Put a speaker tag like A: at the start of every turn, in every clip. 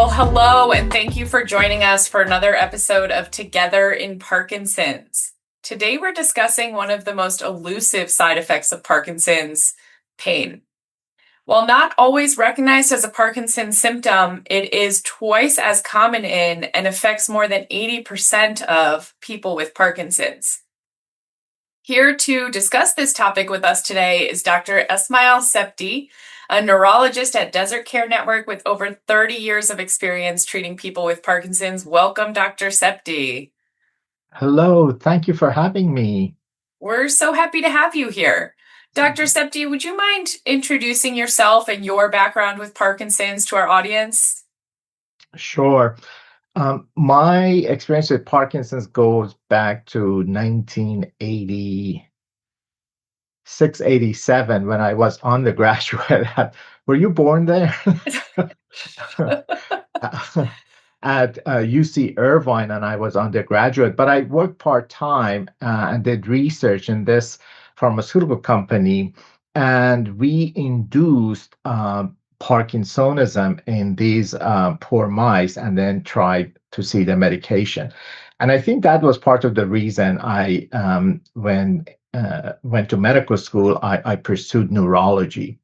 A: Well, hello, and thank you for joining us for another episode of Together in Parkinson's. Today, we're discussing one of the most elusive side effects of Parkinson's, pain. While not always recognized as a Parkinson's symptom, it is twice as common in and affects more than 80% of people with Parkinson's. Here to discuss this topic with us today is Dr. Esmaeil Sebti, a neurologist at Desert Care Network with over 30 years of experience treating people with Parkinson's. Welcome, Dr. Sebti.
B: Hello, thank you for having me.
A: We're so happy to have you here. Dr. Sebti, would you mind introducing yourself and your background with Parkinson's to our audience?
B: Sure. My experience with Parkinson's goes back to 1986, 87 when I was undergraduate. Were you born there? At UC Irvine, and I was undergraduate, but I worked part-time and did research in this pharmaceutical company, and we induced Parkinsonism in these poor mice and then tried to see the medication. And I think that was part of the reason when went to medical school, I pursued neurology.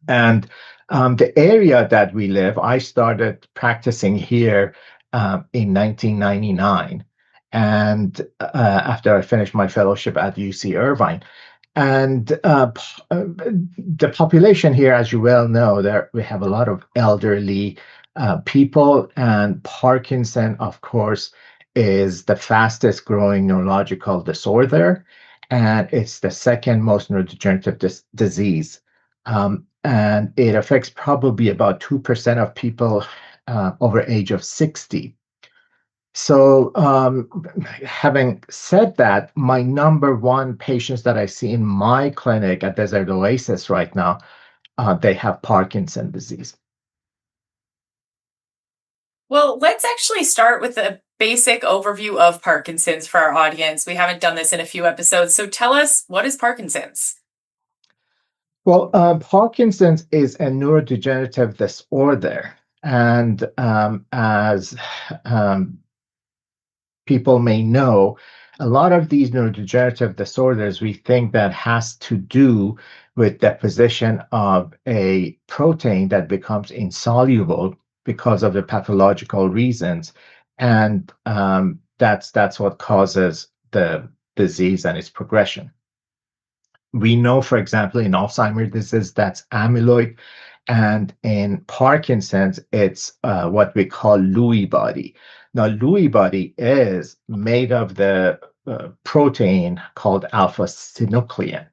B: And the area that we live, I started practicing here in 1999, and after I finished my fellowship at UC Irvine. And the population here, as you well know, there we have a lot of elderly people, and Parkinson, of course, is the fastest growing neurological disorder, and it's the second most neurodegenerative disease. And it affects probably about 2% of people over age of 60. So, having said that, my number one patients that I see in my clinic at Desert Oasis right now, they have Parkinson disease.
A: Well, let's actually start with a basic overview of Parkinson's for our audience. We haven't done this in a few episodes, so tell us, what is Parkinson's?
B: Well, Parkinson's is a neurodegenerative disorder, and as um, people may know, a lot of these neurodegenerative disorders we think that has to do with deposition of a protein that becomes insoluble because of the pathological reasons, and that's what causes the disease and its progression. We know, for example, in Alzheimer's disease, that's amyloid, and in Parkinson's, it's what we call Lewy body. Now, Lewy body is made of the protein called alpha-synuclein.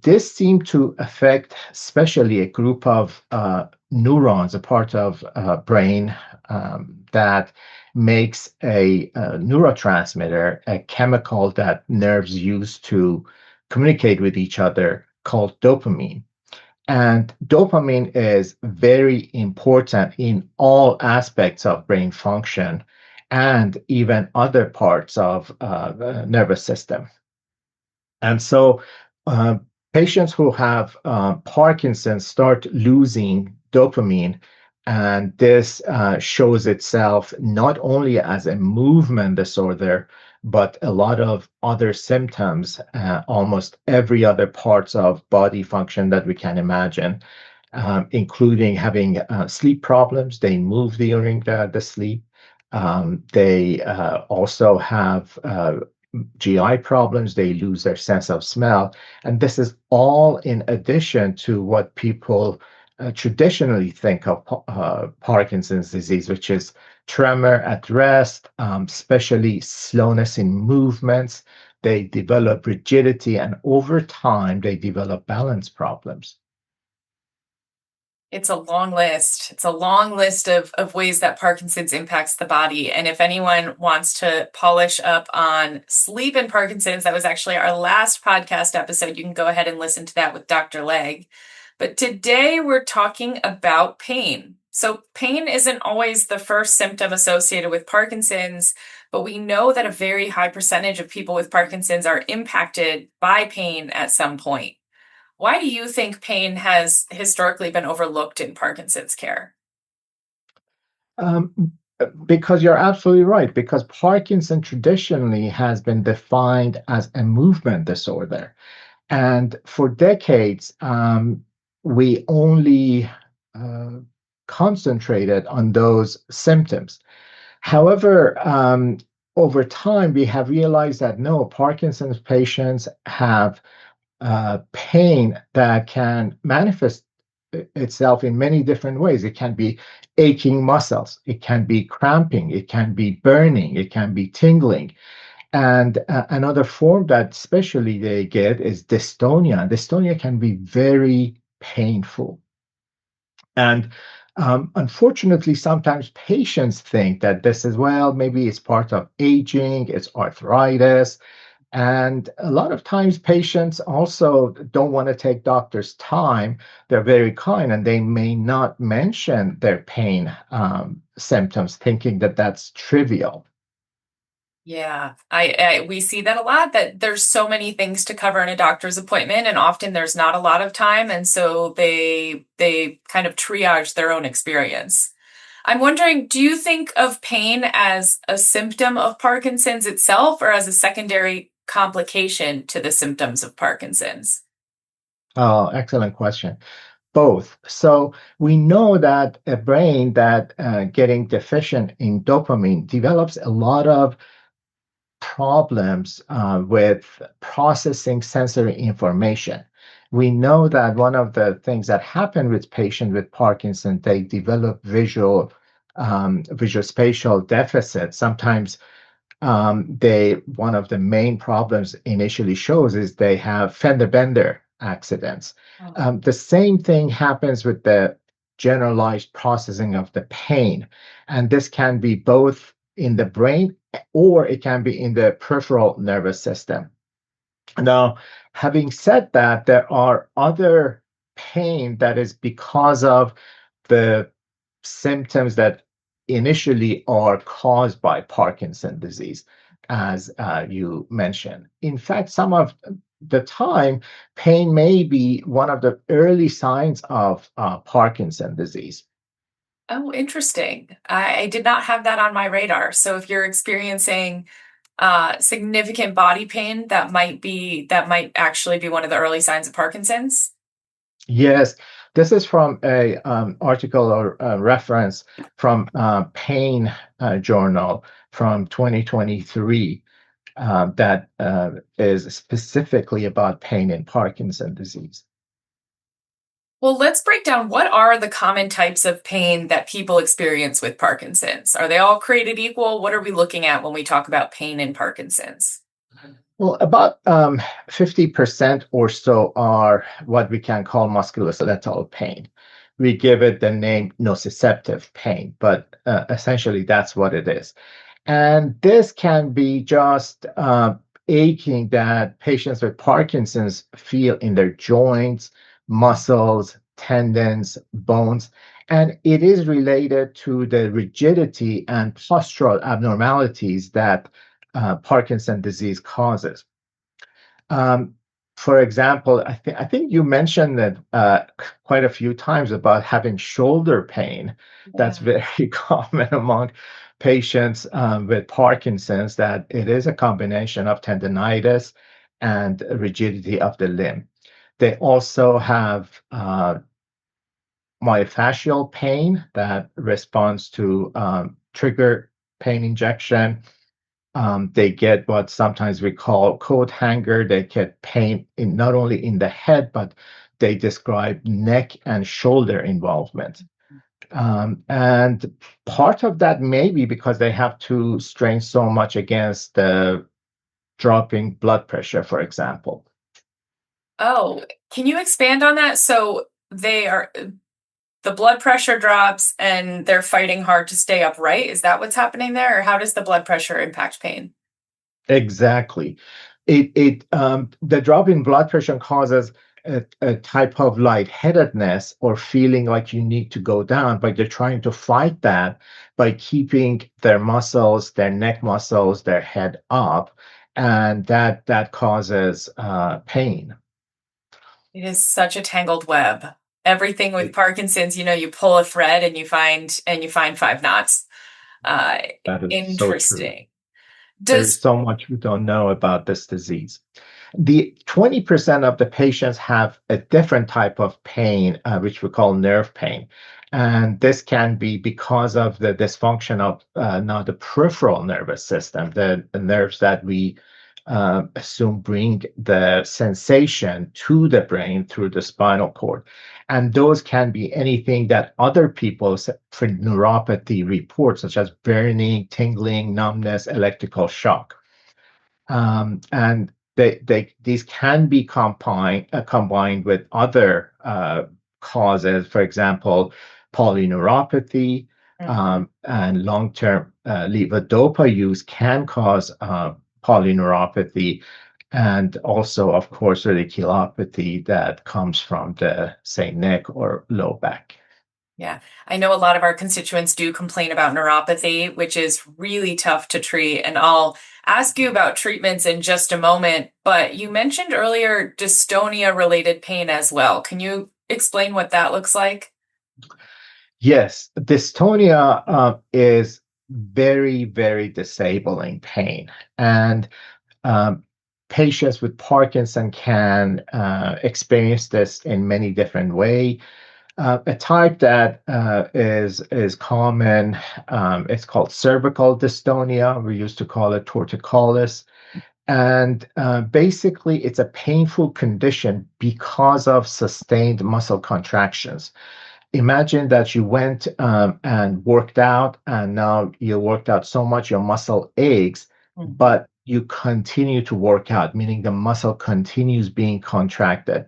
B: This seemed to affect especially a group of neurons, a part of brain that makes a neurotransmitter, a chemical that nerves use to communicate with each other, called dopamine. And dopamine is very important in all aspects of brain function and even other parts of the nervous system. And so uh, patients who have Parkinson's start losing dopamine, and this shows itself not only as a movement disorder, but a lot of other symptoms, almost every other parts of body function that we can imagine, including having sleep problems. They move during the sleep. They also have GI problems, they lose their sense of smell. And this is all in addition to what people traditionally think of Parkinson's disease, which is tremor at rest, especially slowness in movements. They develop rigidity, and over time, they develop balance problems.
A: It's a long list. It's a long list of ways that Parkinson's impacts the body. And if anyone wants to polish up on sleep and Parkinson's, that was actually our last podcast episode. You can go ahead and listen to that with Dr. Legg. But today we're talking about pain. So pain isn't always the first symptom associated with Parkinson's, but we know that a very high percentage of people with Parkinson's are impacted by pain at some point. Why do you think pain has historically been overlooked in Parkinson's care?
B: Um, because you're absolutely right, because Parkinson traditionally has been defined as a movement disorder. And for decades, we only uh, concentrated on those symptoms. However, over time, we have realized that no, Parkinson's patients have pain that can manifest itself in many different ways. It can be aching muscles, it can be cramping, it can be burning, it can be tingling. And another form that especially they get is dystonia. Dystonia can be very painful. And unfortunately, sometimes patients think that this is, well, maybe it's part of aging, it's arthritis, and a lot of times patients also don't want to take doctor's time. They're very kind and they may not mention their pain symptoms, thinking that that's trivial.
A: Yeah, we see that a lot, that there's so many things to cover in a doctor's appointment, and often there's not a lot of time, and so they kind of triage their own experience. I'm wondering, do you think of pain as a symptom of Parkinson's itself or as a secondary complication to the symptoms of Parkinson's?
B: Oh, excellent question. Both. So we know that a brain that getting deficient in dopamine develops a lot of problems with processing sensory information. We know that one of the things that happen with patients with Parkinson, they develop visual spatial deficits. Sometimes they one of the main problems initially shows is they have fender bender accidents.
A: Oh.
B: The same thing happens with the generalized processing of the pain, and this can be both in the brain or it can be in the peripheral nervous system. Now, having said that, there are other pain that is because of the symptoms that initially are caused by Parkinson disease, as you mentioned. In fact, some of the time, pain may be one of the early signs of Parkinson disease.
A: Oh, interesting. I did not have that on my radar. So if you're experiencing significant body pain, that might actually be one of the early signs of Parkinson's.
B: Yes, this is from a article or reference from Pain Journal from 2023 that is specifically about pain in Parkinson disease.
A: Well, let's break down what are the common types of pain that people experience with Parkinson's. Are they all created equal? What are we looking at when we talk about pain in Parkinson's?
B: Well, about 50% or so are what we can call musculoskeletal pain. We give it the name nociceptive pain, but essentially that's what it is. And this can be just aching that patients with Parkinson's feel in their joints, muscles, tendons, bones. And it is related to the rigidity and postural abnormalities that Parkinson disease causes. Um, for example, I think you mentioned that quite a few times about having shoulder pain. That's
A: Yeah.
B: very common among patients with Parkinson's, that it is a combination of tendonitis and rigidity of the limb. They also have myofascial pain that responds to trigger pain injection. They get what sometimes we call coat hanger. They get pain in not only in the head, but they describe neck and shoulder involvement. And part of that may be because they have to strain so much against the dropping blood pressure, for example.
A: Oh, can you expand on that? So the blood pressure drops and they're fighting hard to stay upright. Is that what's happening there? Or how does the blood pressure impact pain?
B: Exactly. The drop in blood pressure causes a type of lightheadedness or feeling like you need to go down, but they're trying to fight that by keeping their muscles, their neck muscles, their head up, and that causes pain.
A: It is such a tangled web. everything with Parkinson's, you pull a thread and you find five knots. Uh,
B: That is so true.
A: Interesting.
B: There is
A: Does
B: so much we don't know about this disease. The 20% of the patients have a different type of pain, which we call nerve pain. And this can be because of the dysfunction of now the peripheral nervous system, the nerves that we assume bring the sensation to the brain through the spinal cord. And those can be anything that other people for neuropathy report, such as burning, tingling, numbness, electrical shock. And these can be combined with other causes, for example, polyneuropathy, and long-term levodopa use can cause polyneuropathy, and also, of course, radiculopathy that comes from the, say, neck or low back.
A: Yeah, I know a lot of our constituents do complain about neuropathy, which is really tough to treat. And I'll ask you about treatments in just a moment. But you mentioned earlier dystonia related pain as well. Can you explain what that looks like?
B: Yes, dystonia is very, very disabling pain. And um, patients with Parkinson can experience this in many different ways. A type that is common, it's called cervical dystonia. We used to call it torticollis. And basically, it's a painful condition because of sustained muscle contractions. Imagine that you went and worked out, and now you worked out so much your muscle aches, but you continue to work out, meaning the muscle continues being contracted.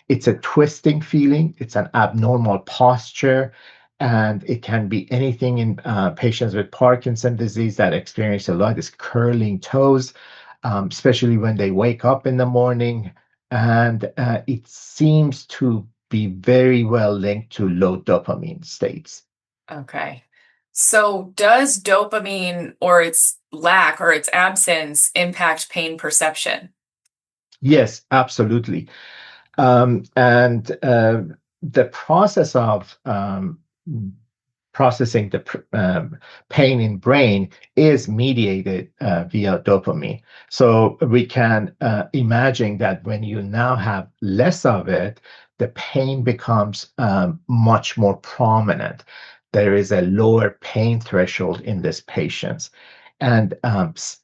B: It's a twisting feeling, it's an abnormal posture, and it can be anything in patients with Parkinson disease that experience a lot is curling toes, especially when they wake up in the morning. And it seems to be very well linked to low dopamine states.
A: Okay. So does dopamine or its lack or its absence impact pain perception?
B: Yes, absolutely. And the process of processing the pain in brain is mediated via dopamine. So we can imagine that when you now have less of it, the pain becomes much more prominent. There is a lower pain threshold in these patients, and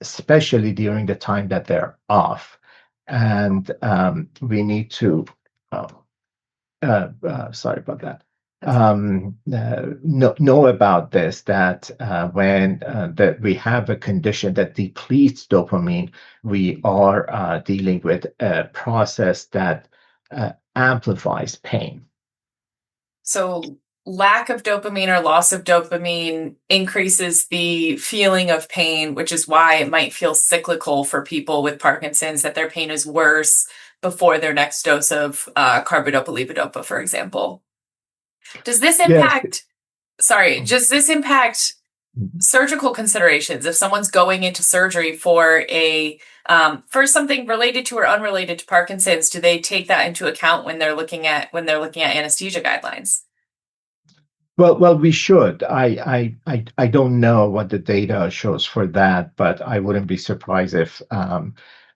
B: especially during the time that they're off. And we need to uh, sorry about that. Know about this, that when that we have a condition that depletes dopamine, we are dealing with a process that amplifies pain.
A: So lack of dopamine or loss of dopamine increases the feeling of pain, which is why it might feel cyclical for people with Parkinson's, that their pain is worse before their next dose of carbidopa levodopa, for example. Does this
B: Yes.
A: impact, does this impact surgical considerations if someone's going into surgery for for something related to or unrelated to Parkinson's? Do they take that into account when they're looking at anesthesia guidelines?
B: Well, we should. I don't know what the data shows for that, but I wouldn't be surprised if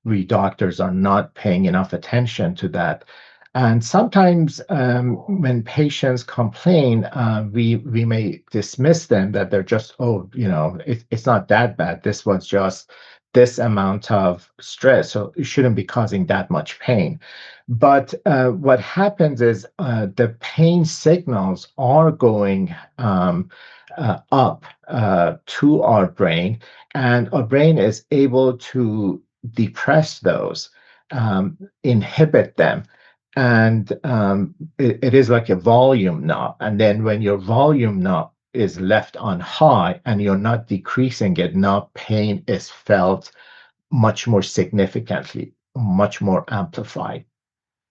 B: we doctors are not paying enough attention to that. And sometimes when patients complain, we may dismiss them that they're just, oh, it's not that bad. This was just this amount of stress, so it shouldn't be causing that much pain. But what happens is the pain signals are going up to our brain, and our brain is able to depress those, inhibit them. And it is like a volume knob. And then when your volume knob is left on high and you're not decreasing it, now pain is felt much more significantly, much more amplified.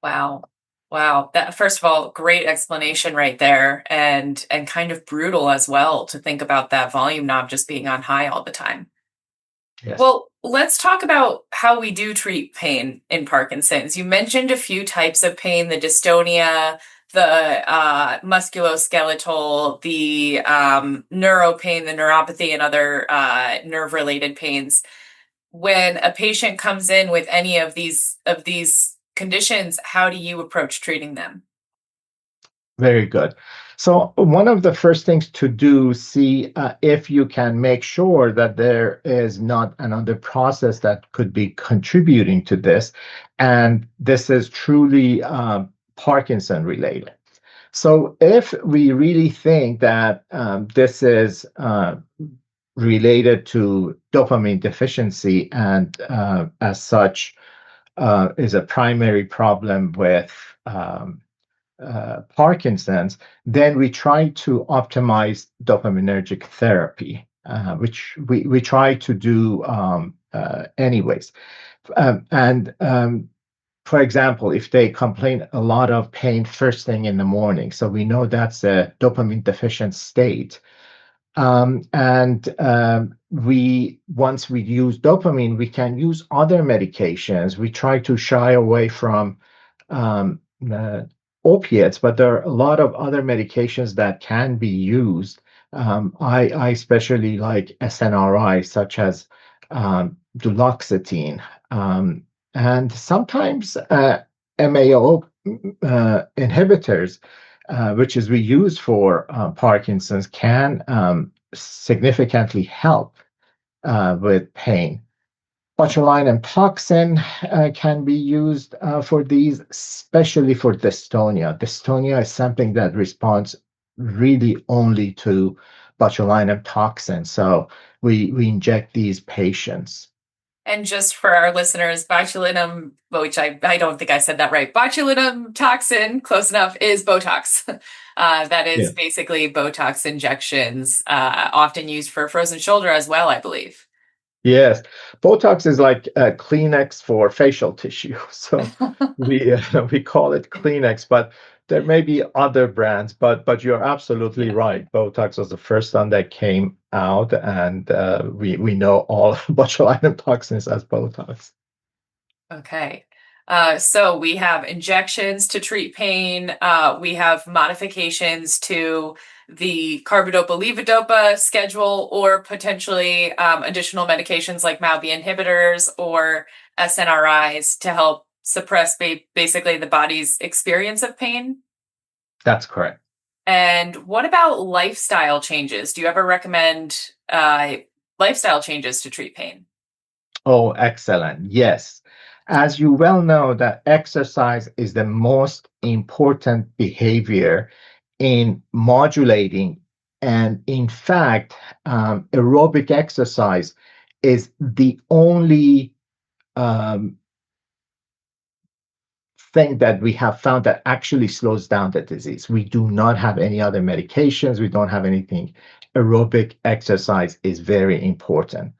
A: Wow. Wow. That first of all, great explanation right there and kind of brutal as well to think about that volume knob just being on high all the time.
B: Yes.
A: Well, let's talk about how we do treat pain in Parkinson's. You mentioned a few types of pain, the dystonia, the musculoskeletal, the neuro pain, the neuropathy, and other nerve-related pains. When a patient comes in with any of these conditions, how do you approach treating them?
B: Very good. So one of the first things to do, see if you can make sure that there is not another process that could be contributing to this, and this is truly Parkinson related. So if we really think that this is related to dopamine deficiency and as such is a primary problem with Parkinson's, then we try to optimize dopaminergic therapy, which we try to do anyways. And For example, if they complain a lot of pain first thing in the morning, so we know that's a dopamine deficient state. And we once we use dopamine, we can use other medications. We try to shy away from um, uh, opiates, but there are a lot of other medications that can be used. I especially like SNRI, such as duloxetine, and sometimes MAO inhibitors, which is we use for Parkinson's, can significantly help with pain. Botulinum toxin can be used for these, especially for dystonia. Dystonia is something that responds really only to botulinum toxin. So we inject these patients.
A: And just for our listeners, botulinum, which I don't think I said that right, botulinum toxin, close enough, is Botox. That is
B: Yeah.
A: basically Botox injections, often used for frozen shoulder as well, I believe.
B: Yes, Botox is like a Kleenex for facial tissue. So we call it Kleenex, but there may be other brands. But you're absolutely
A: Yeah.
B: right. Botox was the first one that came out, and we know all botulinum toxins as Botox.
A: Okay. So we have injections to treat pain. We have modifications to the carbidopa levodopa schedule, or potentially additional medications like MAO-B inhibitors or SNRIs to help suppress basically the body's experience of pain.
B: That's correct.
A: And what about lifestyle changes? Do you ever recommend lifestyle changes to treat pain?
B: Oh, excellent. Yes. As you well know, that exercise is the most important behavior in modulating. And in fact, aerobic exercise is the only um, thing that we have found that actually slows down the disease. We do not have any other medications, we don't have anything. Aerobic exercise is very important.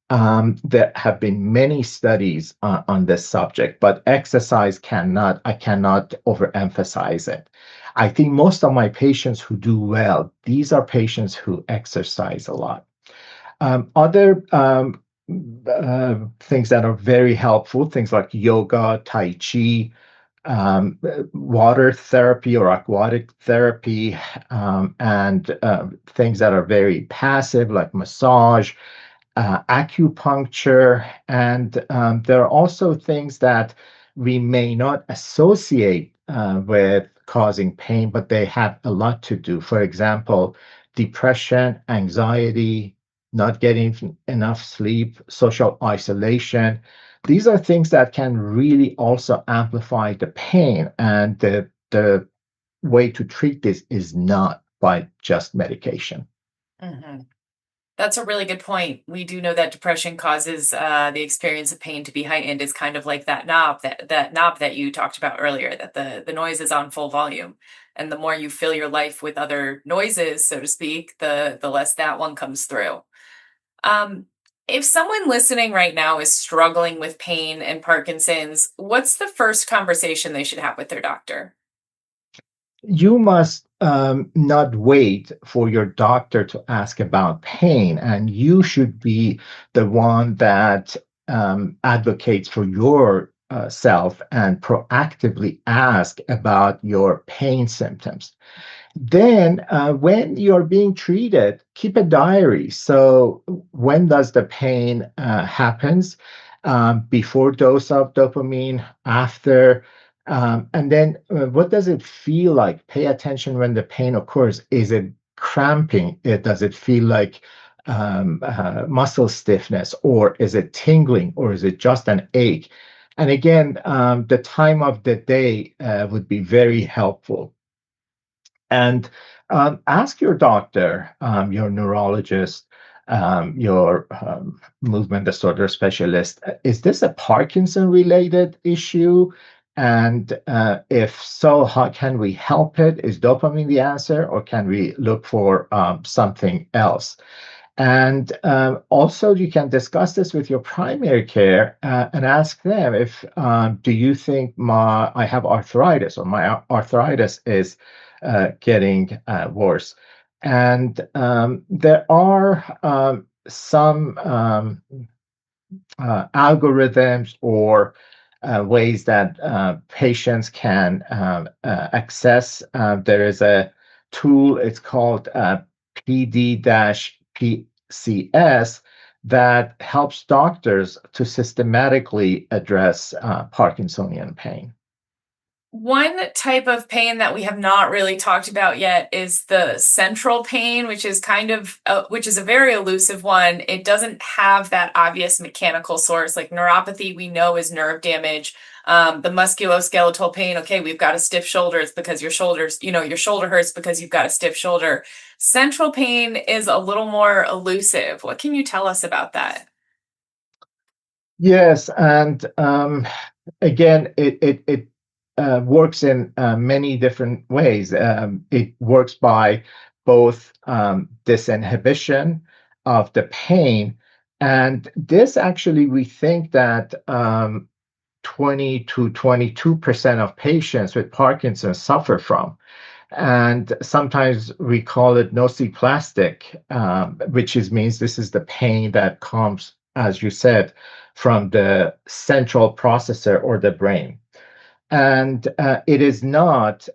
B: There have been many studies on this subject, but I cannot overemphasize it. I think most of my patients who do well, these are patients who exercise a lot. Other things that are very helpful, things like yoga, Tai Chi, water therapy or aquatic therapy, and things that are very passive, like massage, acupuncture, and there are also things that we may not associate with causing pain, but they have a lot to do. For example, depression, anxiety, not getting enough sleep, social isolation. These are things that can really also amplify the pain, and the way to treat this is not by just medication.
A: Mm-hmm. That's a really good point. We do know that depression causes the experience of pain to be heightened. It's kind of like that knob that you talked about earlier, that the noise is on full volume, and the more you fill your life with other noises, so to speak, the less that one comes through. Um, if someone listening right now is struggling with pain and Parkinson's, what's the first conversation they should have with their doctor?
B: You must not wait for your doctor to ask about pain, and you should be the one that advocates for your yourself and proactively ask about your pain symptoms. Then, when you're being treated, keep a diary. So, when does the pain happens? Before dose of dopamine, after, and then what does it feel like? Pay attention when the pain occurs. Is it cramping? Does it feel like muscle stiffness, or is it tingling, or is it just an ache? And again, the time of the day would be very helpful. And ask your doctor, your neurologist, your movement disorder specialist, is this a Parkinson related issue? And if so, how can we help it? Is dopamine the answer, or can we look for something else? And also, you can discuss this with your primary care and ask them if, do you think I have arthritis, or my arthritis is getting worse. And there are some algorithms or ways that patients can access. There is a tool, it's called PD-PCS, that helps doctors to systematically address Parkinsonian pain.
A: One type of pain that we have not really talked about yet is the central pain, which is which is a very elusive one. It doesn't have that obvious mechanical source. Like neuropathy, we know is nerve damage. The musculoskeletal pain, okay, we've got a stiff shoulder. It's because your shoulder hurts because you've got a stiff shoulder. Central pain is a little more elusive. What can you tell us about that?
B: Yes, and again, it works in many different ways. It works by both disinhibition of the pain, and this actually, we think that 20 to 22% of patients with Parkinson's suffer from. And sometimes we call it nociplastic, means this is the pain that comes, as you said, from the central processor or the brain. And it is not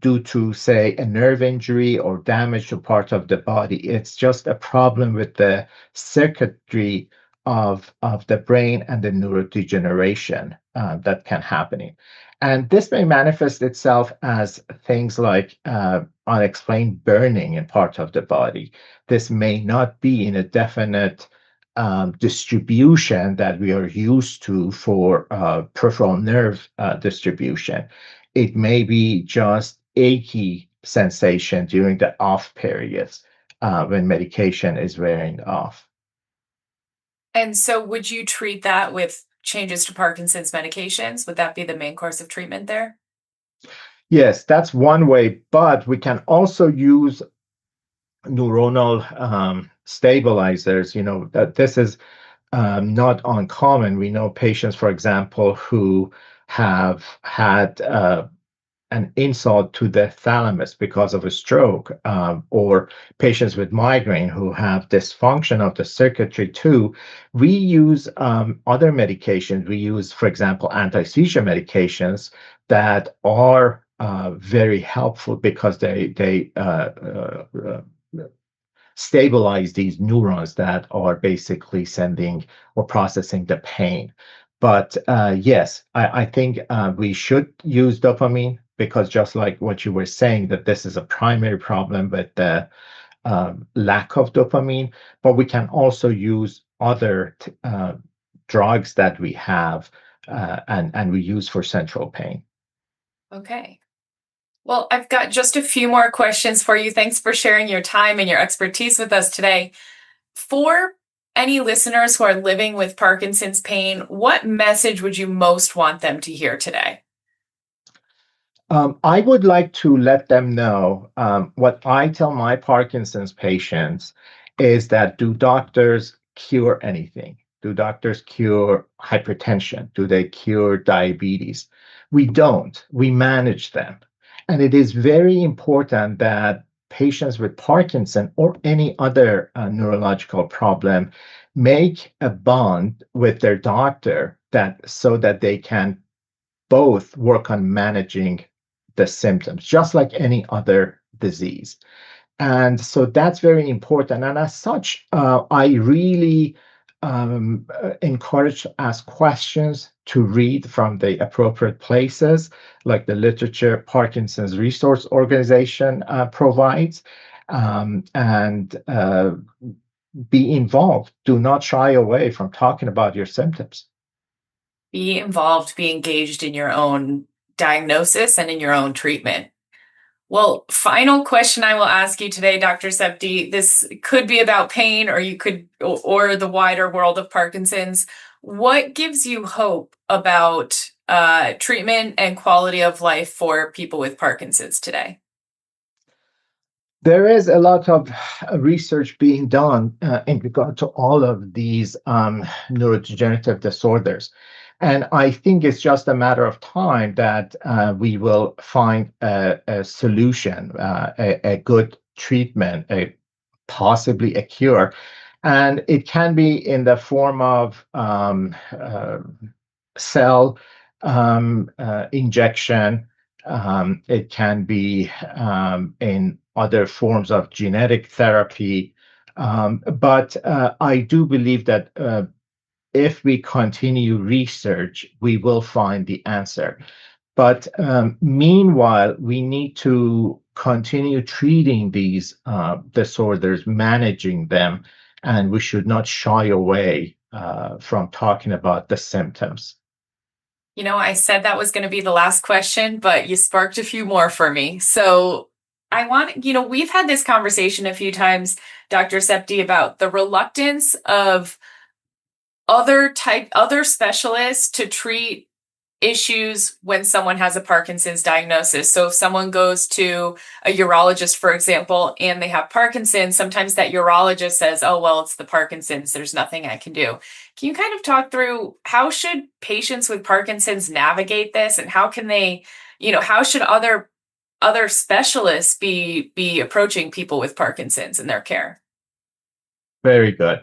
B: due to, say, a nerve injury or damage to part of the body. It's just a problem with the circuitry of the brain and the neurodegeneration that can happen. And this may manifest itself as things like unexplained burning in part of the body. This may not be in a definite distribution that we are used to for peripheral nerve distribution. It may be just achy sensation during the off periods when medication is wearing off.
A: And so, would you treat that with changes to Parkinson's medications? Would that be the main course of treatment there?
B: Yes, that's one way, but we can also use neuronal stabilizers. That this is not uncommon. We know patients, for example, who have had an insult to the thalamus because of a stroke, or patients with migraine who have dysfunction of the circuitry too. We use other medications. We use, for example, anti-seizure medications that are very helpful because they stabilize these neurons that are basically sending or processing the pain. But yes, I think we should use dopamine because, just like what you were saying, that this is a primary problem with the lack of dopamine, but we can also use other drugs that we have and we use for central pain.
A: Okay. Well, I've got just a few more questions for you. Thanks for sharing your time and your expertise with us today. For any listeners who are living with Parkinson's pain, what message would you most want them to hear today?
B: I would like to let them know what I tell my Parkinson's patients is that, do doctors cure anything? Do doctors cure hypertension? Do they cure diabetes? We don't. We manage them. And it is very important that patients with Parkinson or any other neurological problem make a bond with their doctor that so that they can both work on managing the symptoms, just like any other disease. And so that's very important. And as such, I really encourage to ask questions, to read from the appropriate places, like the literature Parkinson's Resource Organization provides, and be involved. Do not shy away from talking about your symptoms.
A: Be involved, be engaged in your own diagnosis and in your own treatment. Well, final question I will ask you today, Dr. Sebti. This could be about pain, or or the wider world of Parkinson's. What gives you hope about treatment and quality of life for people with Parkinson's today?
B: There is a lot of research being done in regard to all of these neurodegenerative disorders. And I think it's just a matter of time that we will find a solution, a good treatment, possibly a cure. And it can be in the form of cell injection. It can be in other forms of genetic therapy. But I do believe that if we continue research, we will find the answer. But meanwhile, we need to continue treating these disorders, managing them, and we should not shy away from talking about the symptoms.
A: You know, I said that was going to be the last question, but you sparked a few more for me. So we've had this conversation a few times, Dr. Septi, about the reluctance of other specialists to treat issues when someone has a Parkinson's diagnosis. So if someone goes to a urologist, for example, and they have Parkinson's, sometimes that urologist says, oh, well, it's the Parkinson's, there's nothing I can do. Can you kind of talk through how should patients with Parkinson's navigate this, and how can they, how should other specialists be approaching people with Parkinson's in their care?
B: Very good.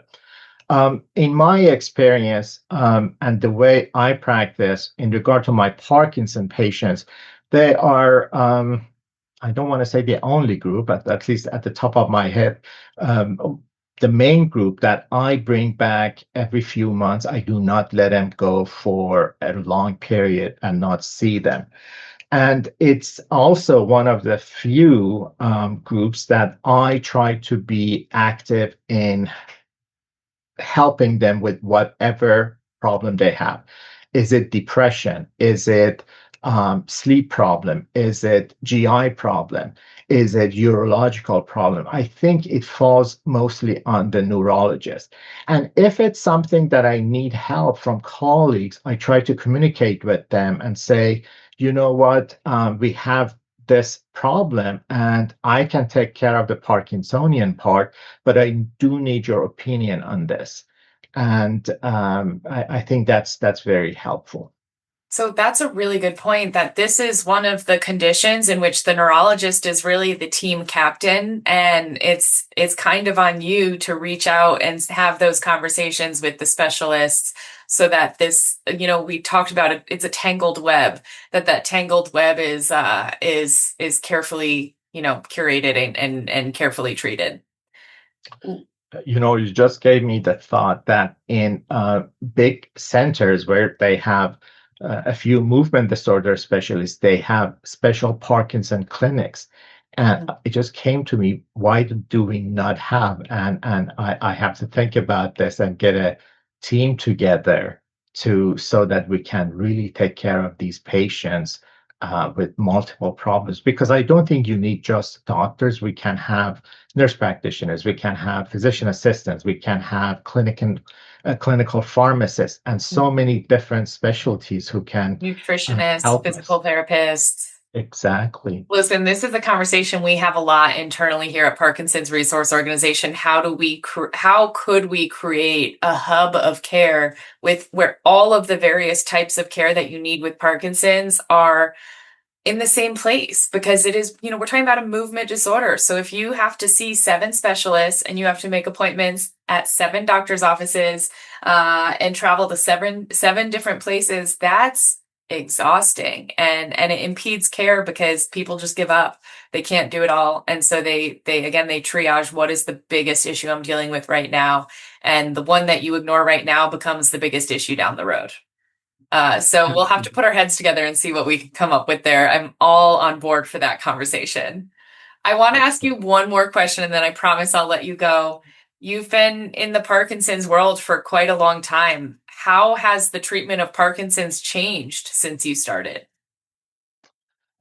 B: In my experience, and the way I practice in regard to my Parkinson patients, they are, I don't want to say the only group, but at least at the top of my head, the main group that I bring back every few months. I do not let them go for a long period and not see them. And it's also one of the few groups that I try to be active in helping them with whatever problem they have. Is it depression? Is it sleep problem? Is it GI problem? Is it urological problem? I think it falls mostly on the neurologist. And if it's something that I need help from colleagues, I try to communicate with them and say, you know what, we have this problem and I can take care of the Parkinsonian part, but I do need your opinion on this. And I think that's very helpful.
A: So that's a really good point, that this is one of the conditions in which the neurologist is really the team captain, and it's kind of on you to reach out and have those conversations with the specialists so that this, we talked about it, it's a tangled web, that tangled web is carefully, curated and carefully treated.
B: You just gave me the thought that in big centers where they have a few movement disorder specialists, they have special Parkinson clinics. And it just came to me, why do we not have? And I have to think about this and get a team together so that we can really take care of these patients with multiple problems. Because I don't think you need just doctors. We can have nurse practitioners, we can have physician assistants, we can have clinical pharmacists, and so many different specialties who can
A: Nutritionists,
B: help us.
A: physical therapists.
B: Exactly.
A: Listen, this is a conversation we have a lot internally here at Parkinson's Resource Organization. How could we create a hub of care where all of the various types of care that you need with Parkinson's are in the same place because it is, we're talking about a movement disorder. So if you have to see 7 specialists and you have to make appointments at 7 doctors' offices and travel to seven different places, that's exhausting and it impedes care because people just give up. They can't do it all. And so they triage what is the biggest issue I'm dealing with right now. And the one that you ignore right now becomes the biggest issue down the road. So we'll have to put our heads together and see what we can come up with there. I'm all on board for that conversation. I want to ask you one more question and then I promise I'll let you go. You've been in the Parkinson's world for quite a long time. How has the treatment of Parkinson's changed since you started?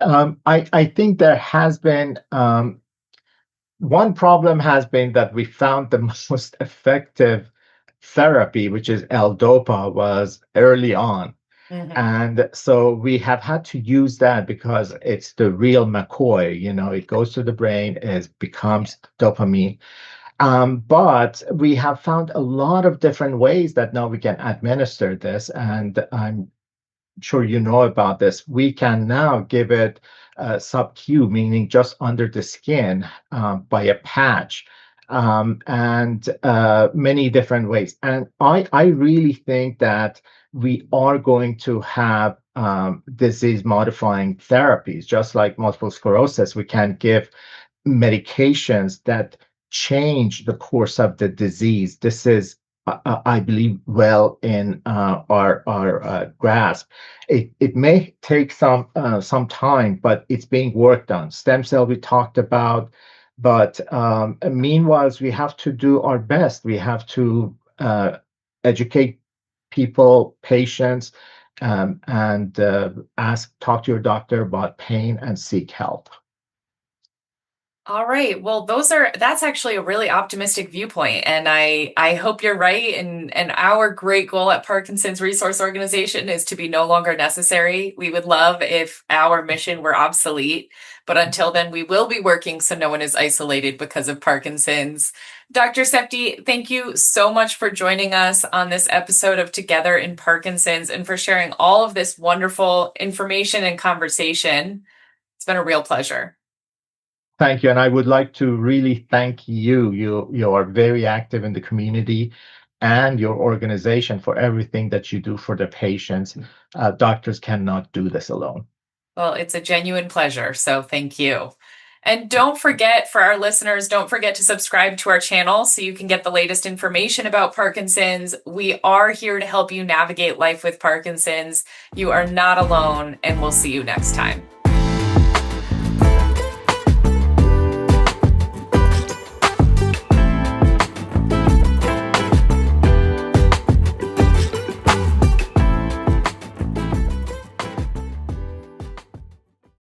B: I think there has been one problem has been that we found the most effective therapy, which is L-Dopa, was early on.
A: Mm-hmm.
B: And so we have had to use that because it's the real McCoy, it goes to the brain, it becomes dopamine. But we have found a lot of different ways that now we can administer this. And I'm sure you know about this. We can now give it sub-Q, meaning just under the skin by a patch, and many different ways. And I really think that we are going to have disease-modifying therapies, just like multiple sclerosis. We can give medications that change the course of the disease. This is, I believe, well in our grasp. It may take some time, but it's being worked on. Stem cell we talked about, but meanwhile, we have to do our best. We have to educate people, patients, and talk to your doctor about pain and seek help.
A: All right. Well, that's actually a really optimistic viewpoint. And I hope you're right. And our great goal at Parkinson's Resource Organization is to be no longer necessary. We would love if our mission were obsolete, but until then, we will be working so no one is isolated because of Parkinson's. Dr. Sebti, thank you so much for joining us on this episode of Together in Parkinson's and for sharing all of this wonderful information and conversation. It's been a real pleasure.
B: Thank you. And I would like to really thank you. You are very active in the community and your organization for everything that you do for the patients. Doctors cannot do this alone.
A: Well, it's a genuine pleasure. So thank you. And don't forget, for our listeners, don't forget to subscribe to our channel so you can get the latest information about Parkinson's. We are here to help you navigate life with Parkinson's. You are not alone, and we'll see you next time.